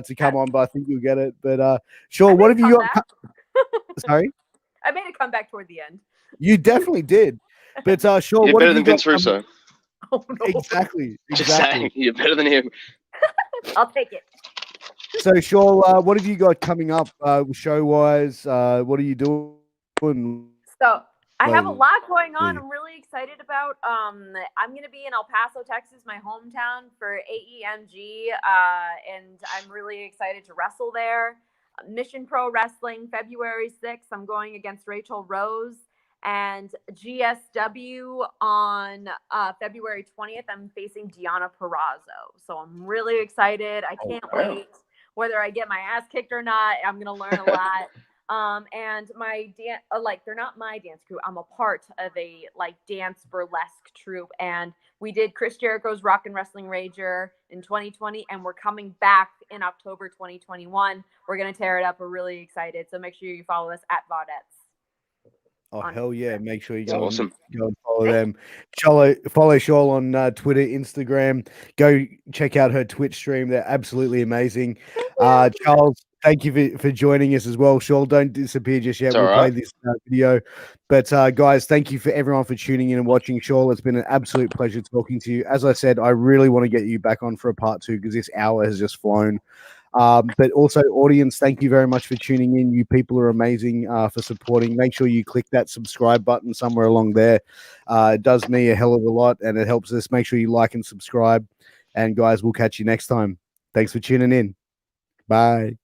to come on, but I think you'll get it. But sure, what have you got? Sorry? I made a comeback toward the end. You definitely did. But sure, You're what better have you than Vince got Russo. Oh no. Exactly. Just saying, you're better than him. I'll take it. So, Shaul, what have you got coming up show-wise? What are you doing? So I have a Well, lot going on. yeah. I'm really excited about. I'm going to be in El Paso, Texas, my hometown for AEMG, and I'm really excited to wrestle there. Mission Pro Wrestling, February 6th. I'm going against Rachel Rose. And GSW on February 20th, I'm facing Deanna Perrazzo. So I'm really excited. I can't wait. Whether I get my ass kicked or not, I'm going to learn a lot. And my dance, they're not my dance crew. I'm a part of a dance burlesque troupe. And we did Chris Jericho's Rock and Wrestling Rager in 2020. And we're coming back in October 2021. We're going to tear it up. We're really excited. So make sure you follow us at Vaudettes. Oh, hell yeah. Make sure you That's go, awesome. go and follow them. Follow Shaul on Twitter, Instagram. Go check out her Twitch stream. They're absolutely amazing. Charles, thank you for joining us as well. Shaul, don't disappear just yet. It's We'll all play right. this video. But guys, thank you for everyone for tuning in and watching. Shaul, it's been an absolute pleasure talking to you. As I said, I really want to get you back on for a part 2 because this hour has just flown. But also, audience, thank you very much for tuning in. You people are amazing for supporting. Make sure you click that subscribe button somewhere along there. It does me a hell of a lot, and it helps us. Make sure you like and subscribe. And guys, we'll catch you next time. Thanks for tuning in. Bye.